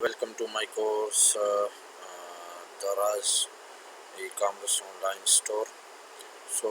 Welcome to my course, Daraz e-commerce online store. So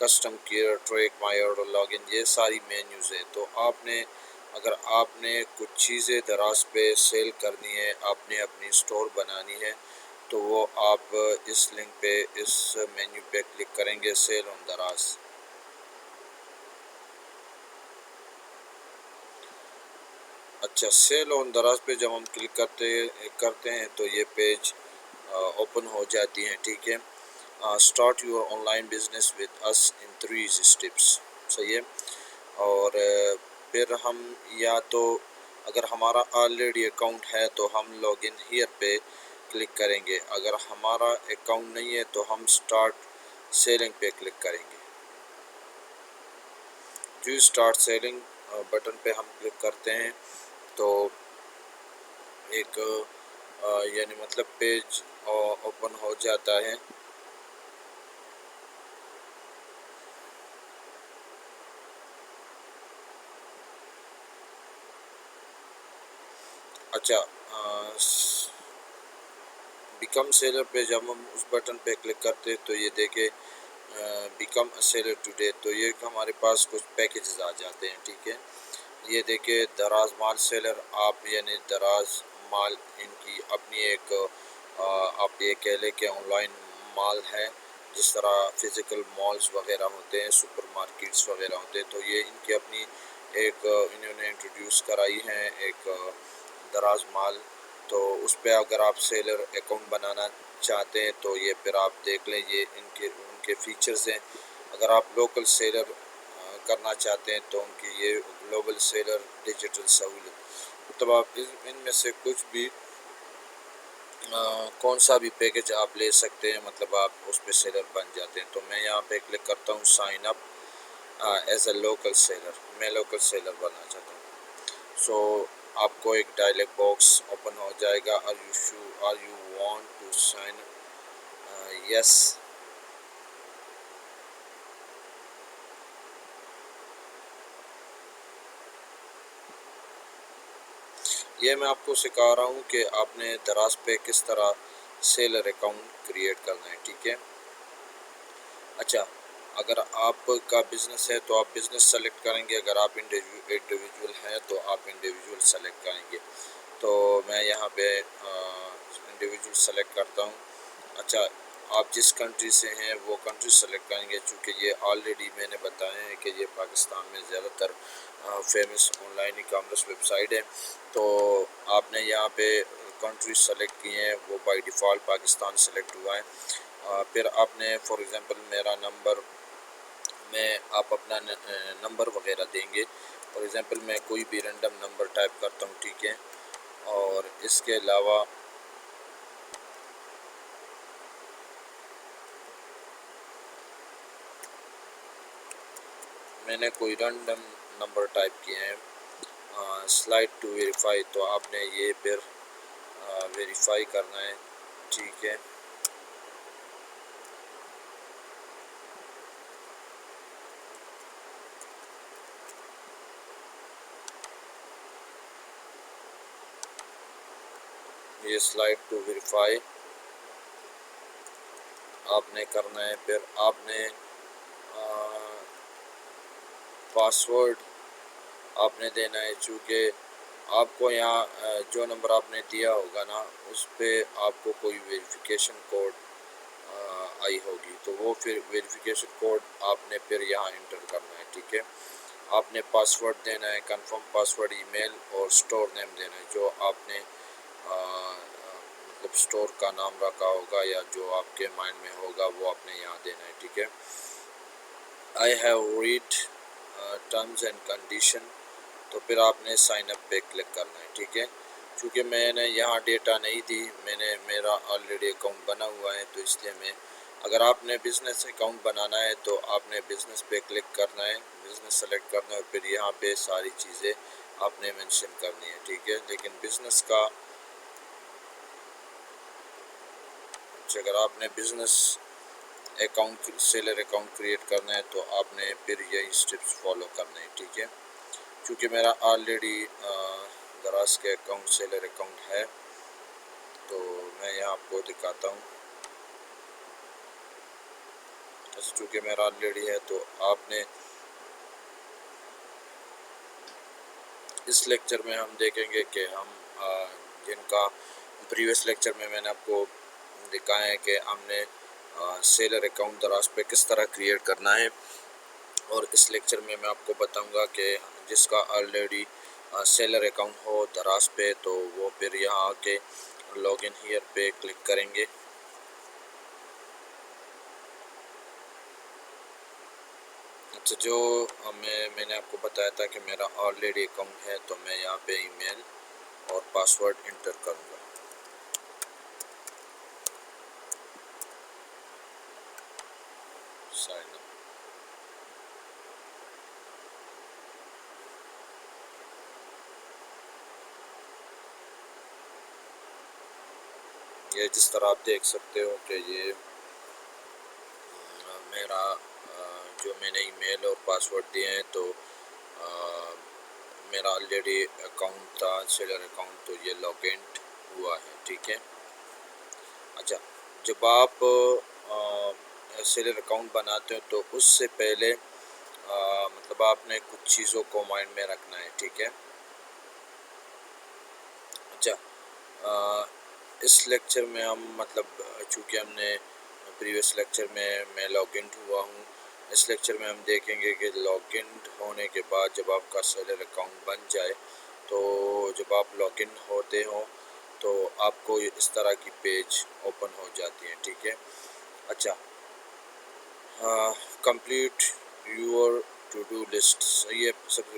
custom care, track my order, log in, یہ ساری menus ہیں۔ تو اگر آپ نے کچھ چیزیں دراز پہ سیل کرنی ہے، آپ نے اپنی اسٹور بنانی ہے، تو وہ آپ اس لنک پہ، اس مینیو پہ کلک کریں گے، سیل آن دراز۔ اچھا، سیل آن دراز پہ جب ہم کلک کرتے ہیں تو یہ پیج اوپن ہو جاتی ہیں، ٹھیک ہے۔ Start your online business with us in 3 steps, صحیح ہے۔ اور پھر ہم یا تو اگر ہمارا آلریڈی اکاؤنٹ ہے تو ہم لاگ ان ہیئر پہ کلک کریں گے، اگر ہمارا اکاؤنٹ نہیں ہے تو ہم اسٹارٹ سیلنگ پہ کلک کریں گے۔ جو اسٹارٹ سیلنگ بٹن پہ ہم کلک کرتے ہیں تو ایک یعنی مطلب پیج اوپن ہو جاتا ہے۔ اچھا، بیکم سیلر پہ جب ہم اس بٹن پہ کلک کرتے تو یہ دیکھیں بیکم اے سیلر ٹوڈے، تو یہ ہمارے پاس کچھ پیکیجز آ جاتے ہیں، ٹھیک ہے۔ یہ دیکھیں دراز مال سیلر، آپ یعنی دراز مال ان کی اپنی ایک آپ یہ کہہ لیں کہ آن لائن مال ہے، جس طرح فزیکل مالز وغیرہ ہوتے ہیں، سپر مارکیٹس وغیرہ ہوتے ہیں، تو یہ ان کی اپنی ایک انہوں نے انٹروڈیوس کرائی ہے ایک دراز مال۔ تو اس پہ اگر آپ سیلر اکاؤنٹ بنانا چاہتے ہیں تو یہ پھر آپ دیکھ لیں، یہ ان کے فیچرز ہیں۔ اگر آپ لوکل سیلر کرنا چاہتے ہیں تو ان کی یہ گلوبل سیلر ڈیجیٹل سہولت، مطلب آپ ان میں سے کچھ بھی کون سا بھی پیکج آپ لے سکتے ہیں، مطلب آپ اس پہ سیلر بن جاتے ہیں۔ تو میں یہاں پہ کلک کرتا ہوں sign up as a local seller, میں لوکل سیلر بننا چاہتا ہوں۔ سو آپ کو ایک ڈائلاگ باکس اوپن ہو جائے گا، are you want to sign yes. یہ میں آپ کو سکھا رہا ہوں کہ آپ نے دراز پہ کس طرح سیلر اکاؤنٹ کریٹ کرنا ہے، ٹھیک ہے۔ اچھا، اگر آپ کا بزنس ہے تو آپ بزنس سلیکٹ کریں گے، اگر آپ انڈیویجول ہیں تو آپ انڈیویجول سلیکٹ کریں گے۔ تو میں یہاں پہ انڈیویجول سلیکٹ کرتا ہوں۔ اچھا، آپ جس کنٹری سے ہیں وہ کنٹری سلیکٹ کریں گے، چونکہ یہ آلریڈی میں نے بتایا ہے کہ یہ پاکستان میں زیادہ تر famous online e commerce website ہے۔ تو آپ نے یہاں پہ کنٹری سلیکٹ کی ہیں، وہ بائی ڈیفالٹ پاکستان سلیکٹ ہوا ہے۔ پھر آپ نے فار ایگزامپل میرا نمبر میں آپ اپنا نمبر وغیرہ دیں گے، فار ایگزامپل میں کوئی بھی رینڈم نمبر ٹائپ کرتا ہوں، ٹھیک ہے۔ اور اس کے علاوہ میں نے کوئی رینڈم نمبر ٹائپ کیے ہیں، سلائڈ ٹو ویریفائی، تو آپ نے یہ پھر ویریفائی کرنا ہے، ٹھیک ہے۔ یہ سلائڈ ٹو ویریفائی آپ نے کرنا ہے۔ پھر آپ نے پاسورڈ آپ نے دینا ہے، چونکہ آپ کو یہاں جو نمبر آپ نے دیا ہوگا نا، اس پہ آپ کو کوئی ویریفیکیشن کوڈ آئی ہوگی، تو وہ پھر ویریفیکیشن کوڈ آپ نے پھر یہاں انٹر کرنا ہے، ٹھیک ہے۔ آپ نے پاسورڈ دینا ہے، کنفرم پاسورڈ، ای میل اور اسٹور نیم دینا ہے، جو آپ نے مطلب اسٹور کا نام رکھا ہوگا یا جو آپ کے مائنڈ میں ہوگا وہ آپ نے یہاں دینا ہے، ٹھیک ہے۔ I have read terms and condition, تو پھر آپ نے سائن اپ پہ کلک کرنا ہے، ٹھیک ہے۔ چونکہ میں نے یہاں ڈیٹا نہیں دی، میرا آلریڈی اکاؤنٹ بنا ہوا ہے، تو اس لیے اگر آپ نے بزنس اکاؤنٹ بنانا ہے تو آپ نے بزنس پہ کلک کرنا ہے، بزنس سلیکٹ کرنا ہے، پھر یہاں پہ ساری چیزیں آپ نے مینشن کرنی ہے، ٹھیک ہے۔ لیکن بزنس کا اگر آپ نے business account seller account create کرنا ہے تو آپ نے پھر یہی اسٹیپس فالو کرنے ہیں، ٹھیک ہے۔ چونکہ میرا آلریڈی دراز کے اکاؤنٹ سیلر اکاؤنٹ ہے، تو میں یہاں آپ کو دکھاتا ہوں۔ چونکہ میرا آلریڈی ہے تو آپ نے اس لیکچر میں ہم دیکھیں گے کہ ہم جن کا پریویس لیکچر میں نے آپ کو دکھایا ہے کہ ہم نے سیلر اکاؤنٹ دراز پہ کس طرح کریٹ کرنا ہے، اور اس لیکچر میں آپ کو بتاؤں گا کہ جس کا آلریڈی سیلر اکاؤنٹ ہو دراز پہ تو وہ پھر یہاں آ کے لاگ ان ہیئر پہ کلک کریں گے۔ اچھا، جو میں نے آپ کو بتایا تھا کہ میرا آلریڈی اکاؤنٹ ہے تو میں یہاں پہ ای میل اور پاسورڈ انٹر کروں گا۔ سائن اپ، یہ جس طرح آپ دیکھ سکتے ہو کہ یہ میرا جو میں نے ای میل اور پاسورڈ دیے ہیں تو میرا آلریڈی اکاؤنٹ تھا سیلر اکاؤنٹ، تو یہ لاگ ان ہوا ہے، ٹھیک ہے۔ اچھا، جب آپ سیلر اکاؤنٹ بناتے ہو تو اس سے پہلے مطلب آپ نے کچھ چیزوں کو مائنڈ میں رکھنا ہے، ٹھیک ہے۔ اچھا، اس لیکچر میں ہم مطلب چونکہ ہم نے پریویس لیکچر میں لاگ ان ہوا ہوں، اس لیکچر میں ہم دیکھیں گے کہ لاگ ان ہونے کے بعد جب آپ کا سیلر اکاؤنٹ بن جائے تو جب آپ لاگ ان ہوتے ہوں تو آپ کو اس طرح کی پیج اوپن ہو جاتی ہیں، ٹھیک ہے۔ اچھا، complete your to do list, یہ سب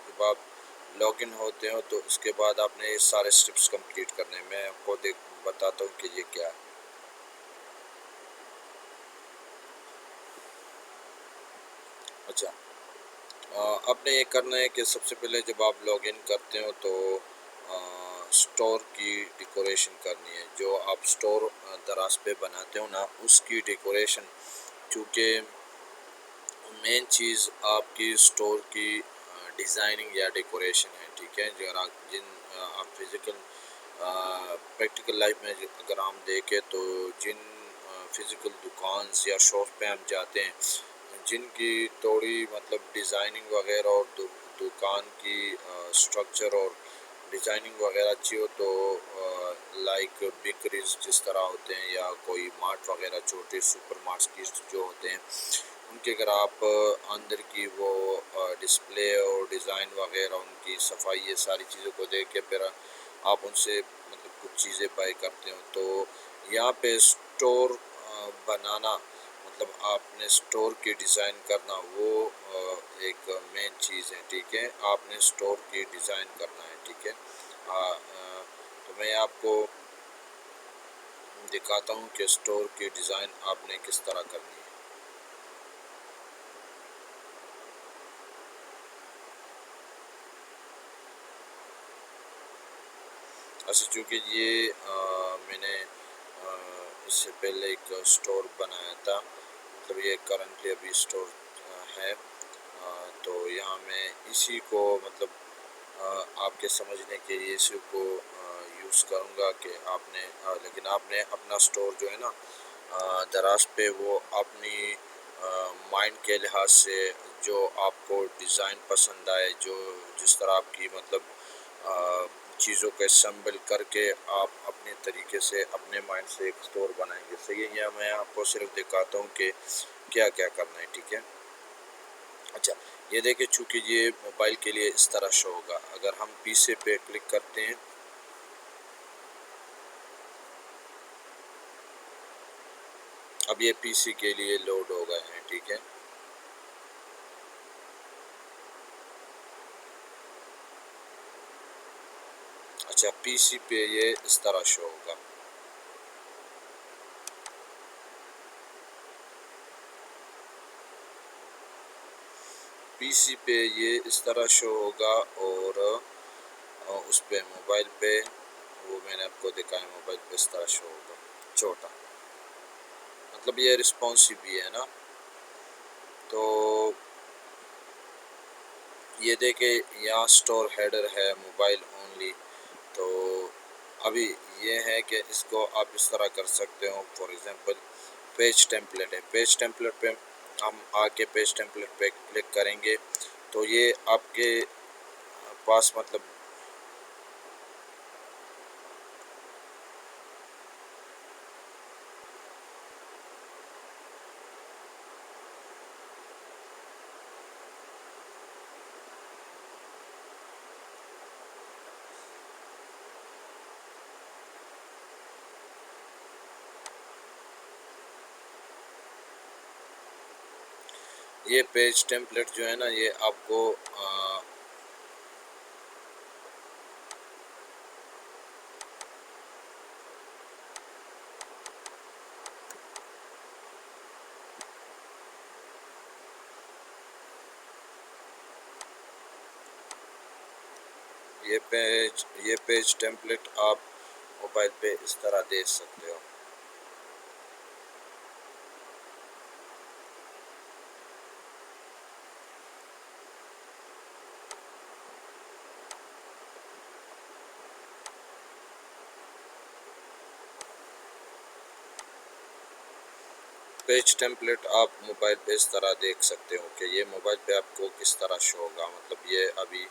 جب آپ لاگ ان ہوتے ہو تو اس کے بعد آپ نے یہ سارے سٹیپس کمپلیٹ کرنے ہیں۔ میں آپ کو بتاتا ہوں کہ یہ کیا ہے۔ اچھا، آپ نے یہ کرنا ہے کہ سب سے پہلے جب آپ لاگ ان کرتے ہو تو سٹور کی ڈیکوریشن کرنی ہے، جو آپ سٹور دراز پہ بناتے ہو نا اس کی ڈیکوریشن، چونکہ مین چیز آپ کی سٹور کی ڈیزائننگ یا ڈیکوریشن ہے، ٹھیک ہے۔ جو آپ فزیکل پریکٹیکل لائف میں اگر ہم دیکھیں تو جن فزیکل دکانز یا شاپ پہ ہم جاتے ہیں جن کی تھوڑی مطلب ڈیزائننگ وغیرہ اور دکان کی اسٹرکچر اور ڈیزائننگ وغیرہ اچھی ہو تو لائک بیکریز جس طرح ہوتے ہیں یا کوئی مارٹ وغیرہ چھوٹے سپر مارکیٹ جو ہوتے ہیں ان کے اگر آپ اندر کی وہ ڈسپلے اور ڈیزائن وغیرہ ان کی صفائی یہ ساری چیزوں کو دیکھ کے پھر آپ ان سے مطلب کچھ چیزیں بائی کرتے ہو، تو یہاں پہ سٹور بنانا مطلب آپ نے سٹور کی ڈیزائن کرنا وہ ایک مین چیز ہے، ٹھیک ہے۔ آپ نے سٹور کی ڈیزائن کرنا ہے، ٹھیک ہے۔ تو میں آپ کو دکھاتا ہوں کہ سٹور کی ڈیزائن آپ نے کس طرح کرنی ہے۔ اچھا، چونکہ یہ میں نے اس سے پہلے ایک سٹور بنایا تھا، مطلب یہ کرنٹلی ابھی سٹور ہے، تو یہاں میں اسی کو مطلب آپ کے سمجھنے کے لیے اسی کو یوز کروں گا کہ آپ نے لیکن آپ نے اپنا سٹور جو ہے نا دراز پہ وہ اپنی مائنڈ کے لحاظ سے جو آپ کو ڈیزائن پسند آئے، جو جس طرح آپ کی مطلب چیزوں کو اسمبل کر کے آپ اپنے طریقے سے اپنے مائنڈ سے ایک سٹور بنائیں گے، صحیح ہے۔ یا میں آپ کو صرف دکھاتا ہوں کہ کیا کیا کرنا ہے، ٹھیک ہے۔ اچھا، یہ دیکھیں چونکہ یہ موبائل کے لیے اس طرح شو ہوگا، اگر ہم پی سے پہ کلک کرتے ہیں اب یہ پی سی کے لیے لوڈ ہو گئے ہیں، ٹھیک ہے۔ اچھا، پی سی پہ یہ اس طرح شو ہوگا، پی سی پہ یہ اس طرح شو ہوگا، اور اس پہ موبائل پہ وہ میں نے آپ کو دکھایا موبائل پہ اس طرح شو ہوگا چھوٹا، مطلب یہ رسپانسو بھی ہے نا۔ تو یہ دیکھیں یہاں سٹور ہیڈر ہے موبائل اونلی، تو ابھی یہ ہے کہ اس کو آپ اس طرح کر سکتے ہو، فار ایگزامپل پیج ٹیمپلیٹ ہے. پیج ٹیمپلیٹ پہ ہم آ کے پیج ٹیمپلیٹ پہ کلک کریں گے تو یہ آپ کے پاس مطلب یہ پیج ٹیمپلیٹ جو ہے نا یہ آپ کو یہ پیج ٹیمپلیٹ آپ موبائل پہ اس طرح دیکھ سکتے ہو. پیج ٹیمپلیٹ آپ موبائل پہ اس طرح دیکھ سکتے ہو کہ یہ موبائل پہ آپ کو کس طرح شو ہوگا. مطلب یہ ابھی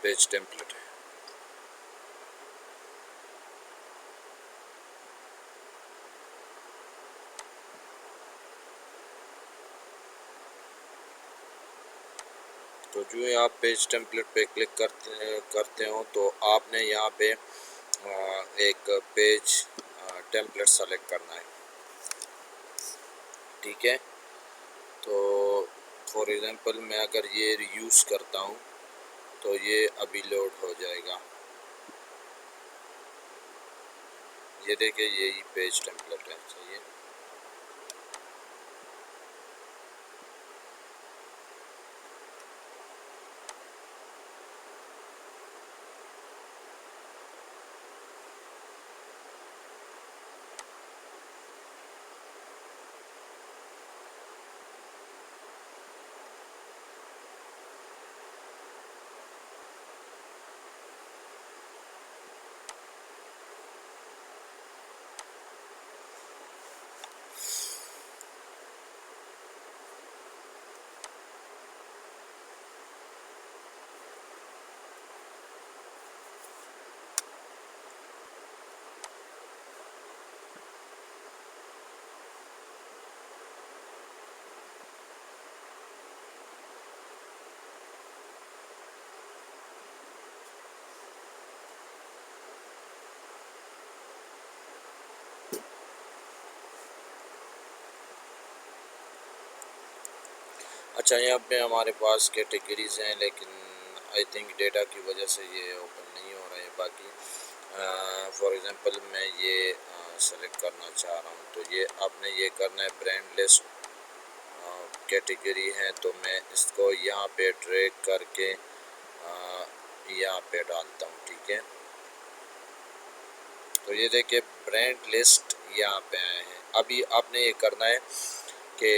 پیج ٹیمپلیٹ ہے. تو جو ہی آپ پیج ٹیمپلیٹ پہ کلک کرتے ہو تو آپ نے یہاں پہ ایک پیج ٹیمپلیٹ سلیکٹ کرنا ہے. ٹھیک ہے، تو فار ایگزامپل میں اگر یہ یوز کرتا ہوں تو یہ ابھی لوڈ ہو جائے گا. یہ دیکھیں یہی پیج ٹیمپلیٹ ہے. صحیح ہے. اچھا، یہاں پہ ہمارے پاس کیٹیگریز ہیں لیکن آئی تھنک ڈیٹا کی وجہ سے یہ اوپن نہیں ہو رہے ہیں. باقی فار ایگزامپل میں یہ سلیکٹ کرنا چاہ رہا ہوں تو یہ آپ نے یہ کرنا ہے. برانڈ لسٹ کیٹیگری ہے تو میں اس کو یہاں پہ ڈریگ کر کے یہاں پہ ڈالتا ہوں. ٹھیک ہے، تو یہ دیکھیں برانڈ لسٹ یہاں پہ آئے ہیں. ابھی آپ نے یہ کرنا ہے کہ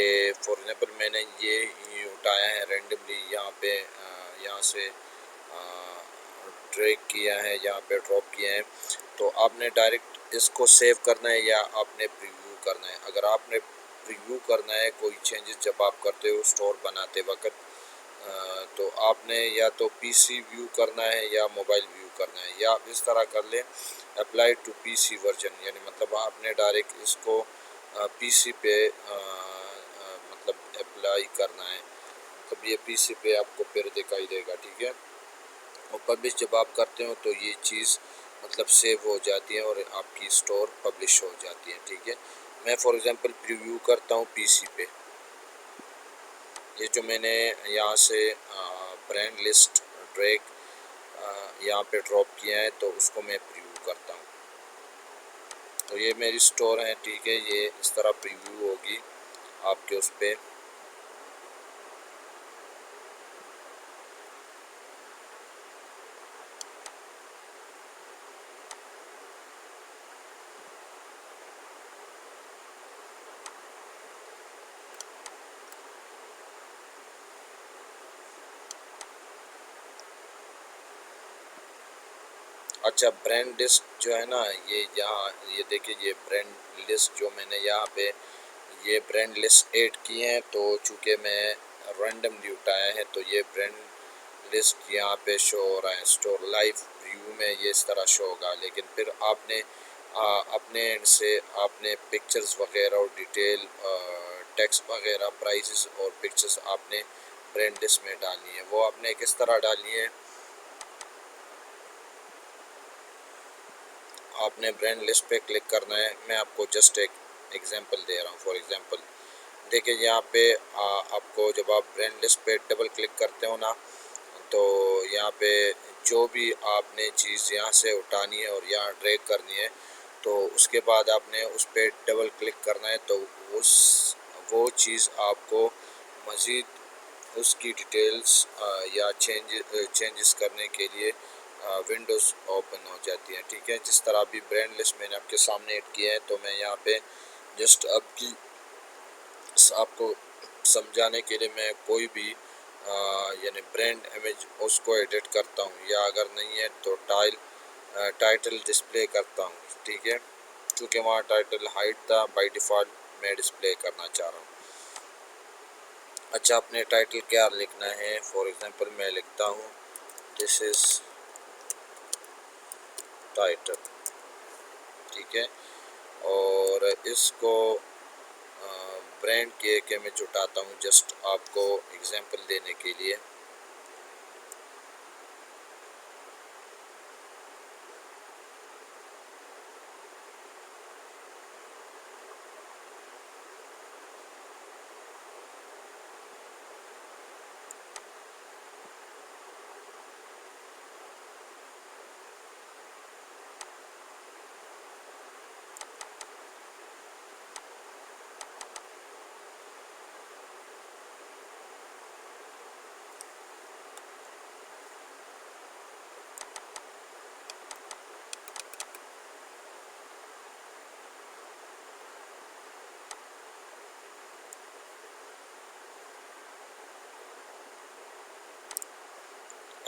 فار ایگزامپل میں نے یہ اٹھایا ہے رینڈملی یہاں پہ یہاں سے ڈریگ کیا ہے، یہاں پہ ڈراپ کیا ہے. تو آپ نے ڈائریکٹ اس کو سیو کرنا ہے یا آپ نے پریویو کرنا ہے. اگر آپ نے پریویو کرنا ہے کوئی چینجز جب آپ کرتے ہو اسٹور بناتے وقت تو آپ نے یا تو پی سی ویو کرنا ہے یا موبائل ویو کرنا ہے. یا آپ اس طرح کر لیں apply to P C version, یعنی مطلب آپ نے ڈائریکٹ اس کو پی سی پہ مطلب اپلائی کرنا ہے. مطلب یہ پی سی پہ آپ کو پھر دکھائی دے گا. ٹھیک ہے، اور پبلش جب آپ کرتے ہو تو یہ چیز مطلب سیو ہو جاتی ہے اور آپ کی اسٹور پبلش ہو جاتی ہے. ٹھیک ہے، میں فار ایگزامپل پریویو کرتا ہوں پی سی پہ. یہ جو میں نے یہاں سے برانڈ لسٹ ڈریگ یہاں پہ ڈراپ کیا ہے تو اس کو میں پریویو کرتا ہوں. تو یہ میری اسٹور ہے. ٹھیک ہے، یہ اس طرح پریویو ہوگی آپ کے اس پہ. اچھا، برانڈ لسٹ جو ہے نا، یہ یہاں یہ دیکھیں، یہ برانڈ لسٹ جو میں نے یہاں پہ یہ برانڈ لسٹ ایڈ کی ہیں، تو چونکہ میں رینڈملی اٹھایا ہے تو یہ برانڈ لسٹ یہاں پہ شو ہو رہا ہے اسٹور لائف ویو میں، یہ اس طرح شو ہوگا. لیکن پھر آپ نے اپنے اینڈ سے آپ نے پکچرز وغیرہ اور ڈیٹیل ٹیکسٹ وغیرہ پرائزز اور پکچرز آپ نے برانڈ لسٹ میں ڈالنی ہے. وہ آپ نے کس طرح ڈالنی ہے؟ آپ نے برانڈ لسٹ پہ کلک کرنا ہے. میں آپ کو جسٹ ایک ایگزامپل دے رہا ہوں. فار ایگزامپل دیکھیں یہاں پہ آپ کو جب آپ برانڈ لسٹ پہ ڈبل کلک کرتے ہو نا، تو یہاں پہ جو بھی آپ نے چیز یہاں سے اٹھانی ہے اور یہاں ڈریگ کرنی ہے، تو اس کے بعد آپ نے اس پہ ڈبل کلک کرنا ہے، تو وہ چیز آپ کو مزید اس کی ڈیٹیلز یا چینجز کرنے کے لیے ونڈوز اوپن ہو جاتی ہیں. ٹھیک ہے، جس طرح ابھی برانڈ لسٹ میں نے آپ کے سامنے ایڈ کیا ہے، تو میں یہاں پہ جسٹ آپ کو سمجھانے کے لیے میں کوئی بھی یعنی برانڈ امیج اس کو ایڈٹ کرتا ہوں، یا اگر نہیں ہے تو ٹائٹل ڈسپلے کرتا ہوں. ٹھیک ہے، چونکہ وہاں ٹائٹل ہائٹ تھا، بائی ڈیفالٹ میں ڈسپلے کرنا چاہ رہا ہوں. اچھا، اپنے ٹائٹل کیا لکھنا ہے؟ فار ایگزامپل میں لکھتا ہوں دس از ٹائٹل. ٹھیک ہے، اور اس کو برانڈ کی ایک امیج اٹھاتا ہوں جسٹ آپ کو ایگزامپل دینے کے لیے.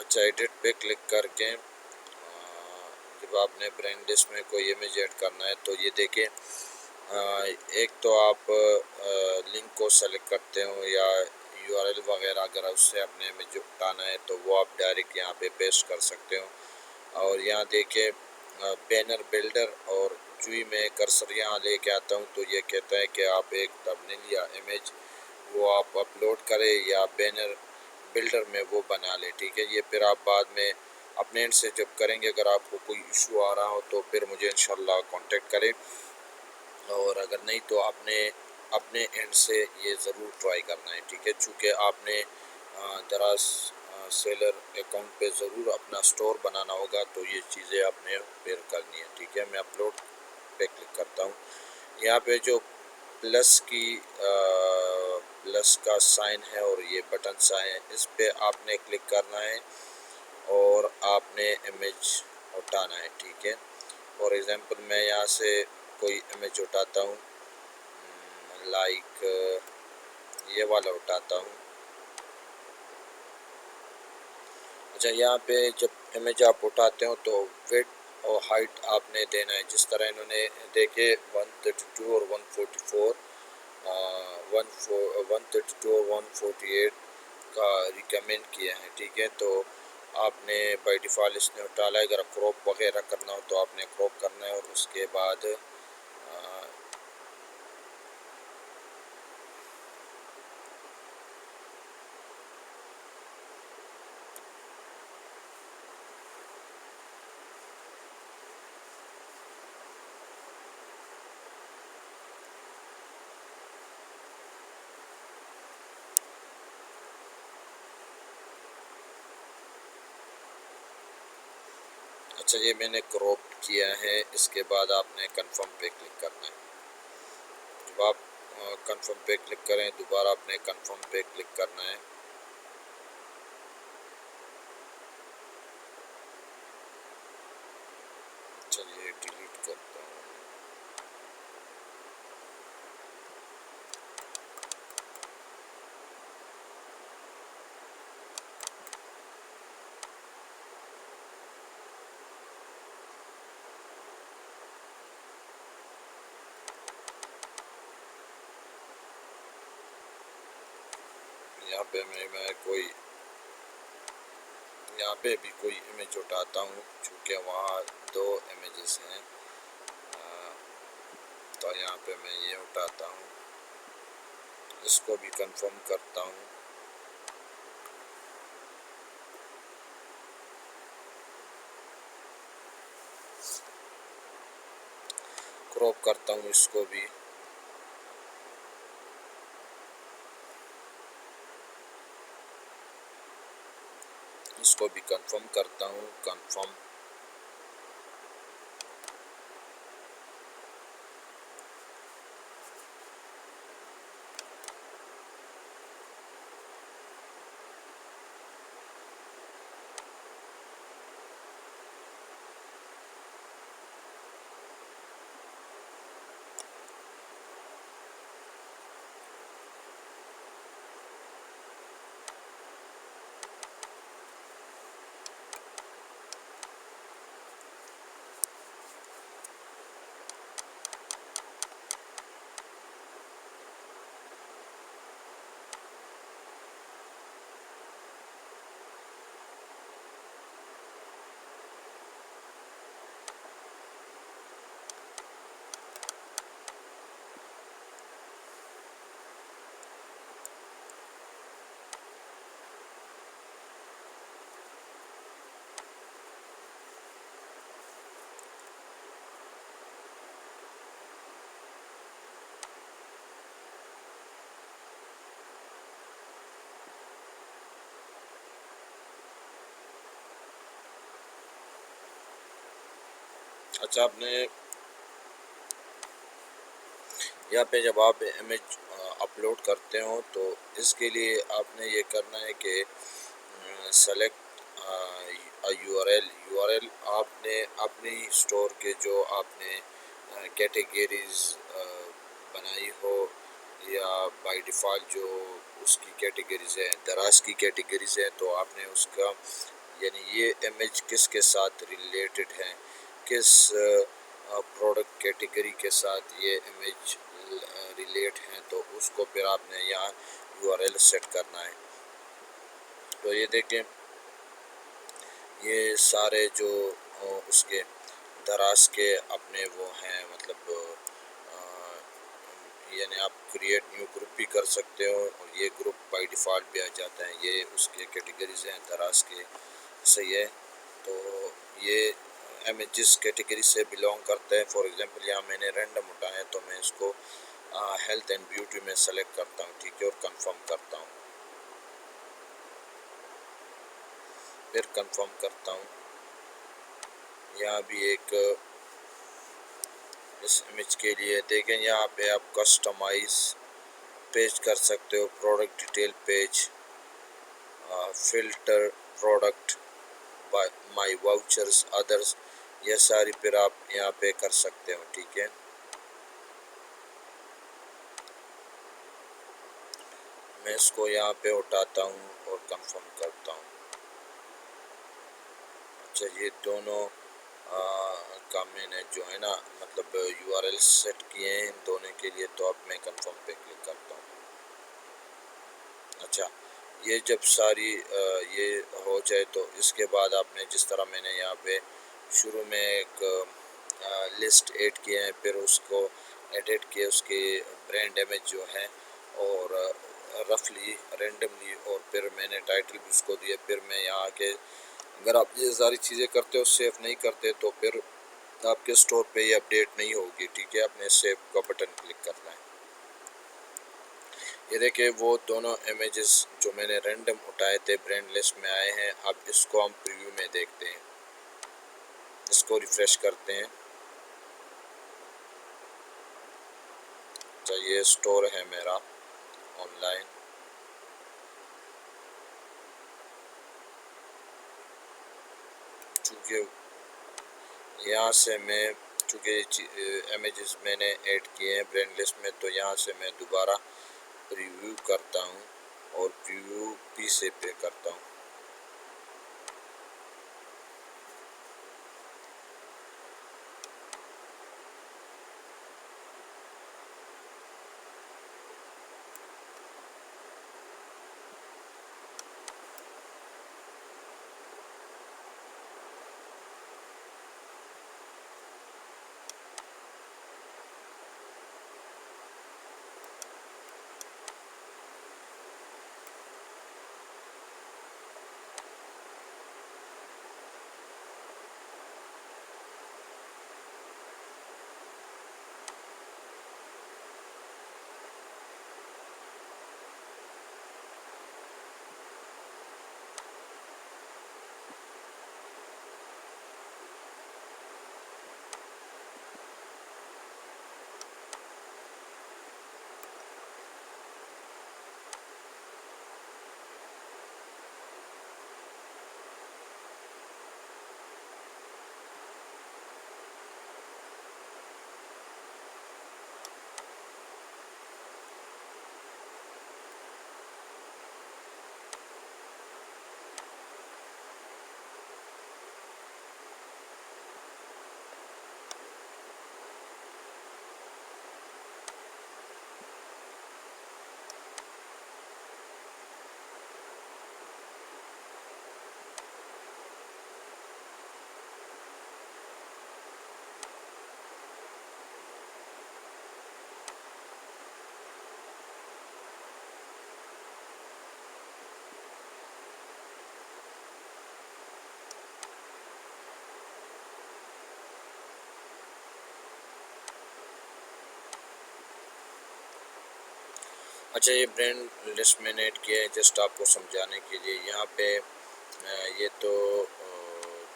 اچھا، ایڈٹ پہ کلک کر کے جب آپ نے برانڈ لسٹ میں کوئی امیج ایڈ کرنا ہے، تو یہ دیکھیں ایک تو آپ لنک کو سلیکٹ کرتے ہو یا یو آر ایل وغیرہ، اگر اس سے اپنے امیج اٹھانا ہے تو وہ آپ ڈائریکٹ یہاں پہ پیسٹ کر سکتے ہو. اور یہاں دیکھیں بینر بلڈر، اور جو ہی میں کرسر یہاں لے کے آتا ہوں تو یہ کہتا ہے کہ آپ ایک تھمبنیل یا امیج وہ آپ اپلوڈ کرے یا بینر بلڈر میں وہ بنا لے. ٹھیک ہے، یہ پھر آپ بعد میں اپنے اینڈ سے جب کریں گے، اگر آپ کو کوئی ایشو آ رہا ہو تو پھر مجھے انشاءاللہ کانٹیکٹ کریں، اور اگر نہیں تو آپ نے اپنے اینڈ سے یہ ضرور ٹرائی کرنا ہے. ٹھیک ہے، چونکہ آپ نے دراز سیلر اکاؤنٹ پہ ضرور اپنا سٹور بنانا ہوگا، تو یہ چیزیں آپ نے پھر کرنی ہے. ٹھیک ہے، میں اپلوڈ پہ کلک کرتا ہوں. یہاں پہ جو پلس کا سائن ہے اور یہ بٹن سائن ہے، اس پہ آپ نے کلک کرنا ہے اور آپ نے امیج اٹھانا ہے. ٹھیک ہے، فار ایگزامپل میں یہاں سے کوئی امیج اٹھاتا ہوں، لائک یہ والا اٹھاتا ہوں. اچھا، یہاں پہ جب امیج آپ اٹھاتے ہو تو ویڈ اور ہائٹ آپ نے دینا ہے، جس طرح انہوں نے دیکھے 132 اور 144 132 اور 148 کا ریکمینڈ کیا ہے. ٹھیک ہے، تو آپ نے بائی ڈیفالٹ اس نے اٹھالا ہے. اگر کراپ وغیرہ کرنا ہو تو آپ نے کراپ کرنا ہے، اور اس کے بعد اچھا، یہ میں نے کراپ کیا ہے. اس کے بعد آپ نے کنفرم پہ کلک کرنا ہے. جب آپ کنفرم پہ کلک کریں، دوبارہ آپ نے کنفرم پہ کلک کرنا ہے. چلیے ڈیلیٹ کرتا ہوں. یہاں پہ میں کوئی یہاں پہ بھی کوئی امیج اٹھاتا ہوں، چونکہ وہاں دو امیجز ہیں، تو یہاں پہ میں یہ اٹھاتا ہوں، اس کو بھی کنفرم کرتا ہوں، کراپ کرتا ہوں اس کو بھی، اس کو بھی کنفرم کرتا ہوں، کنفرم۔ اچھا، آپ نے یہاں پہ جب آپ امیج اپلوڈ کرتے ہو تو اس کے لیے آپ نے یہ کرنا ہے کہ سلیکٹ یو آر ایل آپ نے اپنی اسٹور کے جو آپ نے کیٹیگریز بنائی ہو یا بائی ڈیفالٹ جو اس کی کیٹیگریز ہیں، دراز کی کیٹیگریز ہیں، تو آپ نے اس کا یعنی یہ امیج کس کے ساتھ ریلیٹڈ ہیں، کس پروڈکٹ کیٹیگری کے ساتھ یہ امیج ریلیٹ ہیں، تو اس کو پھر آپ نے یہاں یو آر ایل سیٹ کرنا ہے۔ تو یہ دیکھیں، یہ سارے جو اس کے دراز کے اپنے وہ ہیں، مطلب یعنی آپ کریٹ نیو گروپ بھی کر سکتے ہو، اور یہ گروپ بائی ڈیفالٹ بھی آ جاتا ہے، یہ اس کے کیٹیگریز ہیں دراز کے، صحیح ہے۔ تو یہ امیج جس کیٹیگری سے بلونگ کرتا ہے، فار ایگزامپل یہاں میں نے رینڈم اٹھایا ہے، تو میں اس کو ہیلتھ اینڈ بیوٹی میں سلیکٹ کرتا ہوں، ٹھیک ہے، اور کنفرم کرتا ہوں، پھر کنفرم کرتا ہوں۔ یہاں بھی ایک اس امیج کے لیے دیکھیں، یہاں پہ آپ کسٹمائز پیج کر سکتے ہو، product detail page, filter product, my vouchers, address, یہ ساری پھر آپ یہاں پہ کر سکتے ہو، ٹھیک ہے۔ میں اس کو یہاں پہ اٹھاتا ہوں اور کنفرم کرتا ہوں۔ اچھا، یہ دونوں کا میں نے جو ہے نا مطلب یو آر ایل سیٹ کیے ہیں ان دونوں کے لیے، تو اب میں کنفرم پہ کلک کرتا ہوں۔ اچھا، یہ جب ساری یہ ہو جائے تو اس کے بعد آپ نے جس طرح میں نے یہاں پہ شروع میں ایک لسٹ ایڈ کیے ہیں، پھر اس کو ایڈٹ کیے، اس کی برینڈ امیج جو ہے، اور رفلی رینڈملی، اور پھر میں نے ٹائٹل بھی اس کو دیا، پھر میں یہاں کے اگر آپ یہ ساری چیزیں کرتے ہو، سیو نہیں کرتے، تو پھر آپ کے اسٹور پہ یہ اپڈیٹ نہیں ہوگی، ٹھیک ہے۔ آپ نے سیو کا بٹن کلک کرنا ہے۔ یہ دیکھیں، وہ دونوں امیجز جو میں نے رینڈم اٹھائے تھے برینڈ لسٹ میں آئے ہیں۔ اب اس کو ہم پریویو میں دیکھتے ہیں، اس کو ریفریش کرتے ہیں۔ اچھا، یہ اسٹور ہے میرا آن لائن، چونکہ یہاں سے میں چونکہ امیجز میں نے ایڈ کیے ہیں برینڈ لسٹ میں، تو یہاں سے میں دوبارہ پریویو کرتا ہوں اور پریویو پی سے پے کرتا ہوں۔ اچھا، یہ برینڈ لسٹ میں نے ایڈ کیا ہے جسٹ آپ کو سمجھانے کے لیے. یہاں پہ یہ تو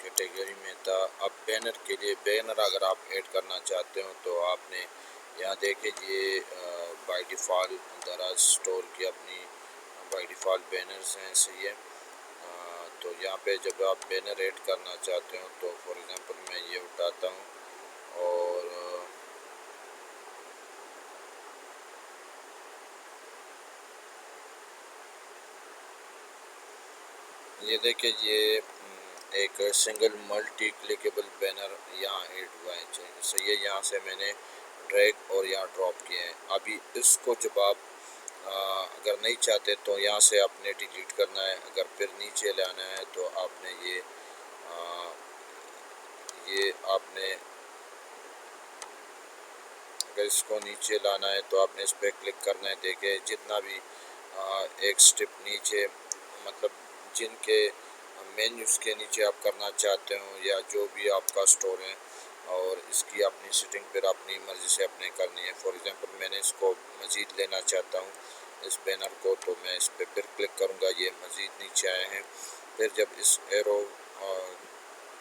کیٹیگری میں تھا. اب بینر کے لیے بینر اگر آپ ایڈ کرنا چاہتے ہو تو آپ نے یہاں دیکھیں یہ بائی ڈیفالٹ دراز اسٹور کی اپنی بائی ڈیفالٹ بینرز ہیں. صحیح ہے. تو یہاں پہ جب آپ بینر ایڈ کرنا چاہتے ہو تو فار ایگزامپل میں یہ اٹھاتا ہوں اور یہ دیکھیں یہ ایک سنگل ملٹی کلکیبل بینر یہاں ایڈ ہوا ہے. صحیح ہے. یہاں سے میں نے ڈریگ اور یہاں ڈراپ کیا ہے. ابھی اس کو جب آپ اگر نہیں چاہتے تو یہاں سے آپ نے ڈیلیٹ کرنا ہے. اگر پھر نیچے لانا ہے تو آپ نے یہ آپ نے اگر اس کو نیچے لانا ہے تو آپ نے اس پہ کلک کرنا ہے. دیکھیں جتنا بھی ایک سٹپ نیچے مطلب جن کے مینیوز کے نیچے آپ کرنا چاہتے ہو یا جو بھی آپ کا سٹور ہے اور اس کی اپنی سیٹنگ پھر اپنی مرضی سے اپنے کرنی ہے. فار ایگزامپل میں نے اس کو مزید لینا چاہتا ہوں اس بینر کو تو میں اس پہ پھر کلک کروں گا. یہ مزید نیچے آئے ہیں. پھر جب اس ایرو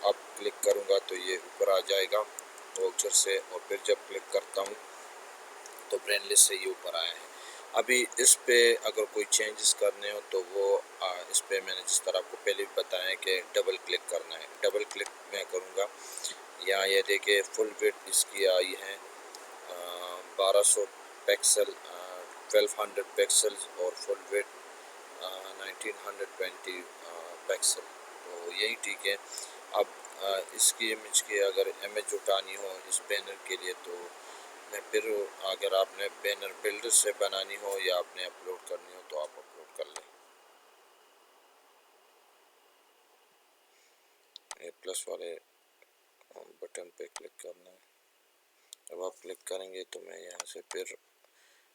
اب کلک کروں گا تو یہ اوپر آ جائے گا واؤچر سے اور پھر جب کلک کرتا ہوں تو برینڈ لسٹ سے یہ اوپر آیا ہے. ابھی اس پہ اگر کوئی چینجز کرنے ہو تو وہ اس پہ میں نے جس طرح آپ کو پہلے بھی بتایا کہ ڈبل کلک کرنا ہے. ڈبل کلک میں کروں گا. یہاں یہ دیکھیں فل ویڈتھ اس کی آئی ہے 1200 پکسل 1200 پکسلز اور فل ویڈتھ 1920 پکسل. تو یہی ٹھیک ہے. اب اس کی امیج کی اگر امیج اٹھانی ہو اس بینر کے لیے تو میں پھر اگر آپ نے بینر بلڈر سے بنانی ہو یا آپ نے اپلوڈ کرنی ہو تو آپ اپلوڈ کر لیں. یہ پلس والے بٹن پہ کلک کرنا ہے. جب آپ کلک کریں گے تو میں یہاں سے پھر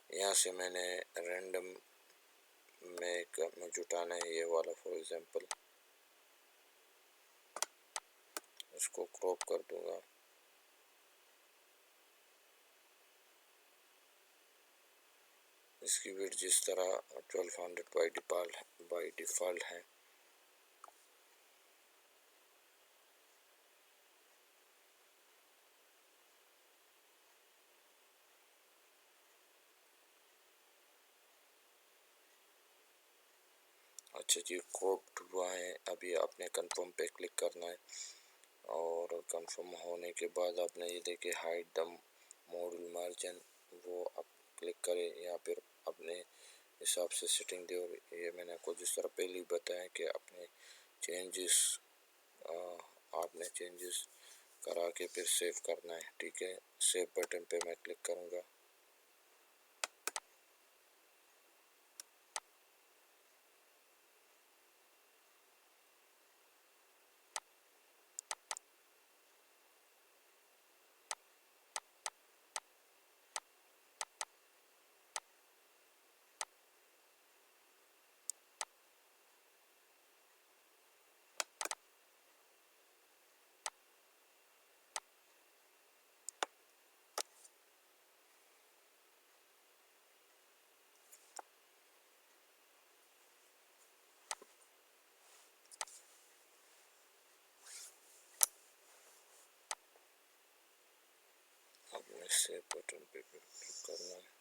یہاں سے میں نے رینڈم میں ایک امیج اٹھانا ہے یہ والا. فار ایگزامپل اس کو کراپ کر دوں گا. اس کی ویڈھ جس طرح 1200 بائی ڈیفالٹ ہے. اچھا جی کراپڈ ہوا ہے. ابھی آپ نے کنفرم پہ کلک کرنا ہے اور کنفرم ہونے کے بعد آپ نے یہ دیکھیں ہائڈ دا ماڈل مارجن وہ آپ کلک کریں. یا پھر اپنے حساب سے سیٹنگ دے. اور یہ میں نے آپ کو جس طرح پہلے ہی بتایا کہ اپنے چینجز آپ نے چینجز کرا کے پھر سیو کرنا ہے. ٹھیک ہے. سیو بٹن پہ میں کلک کروں گا. اب میں سیو بٹن پہ کلک کرنا ہے.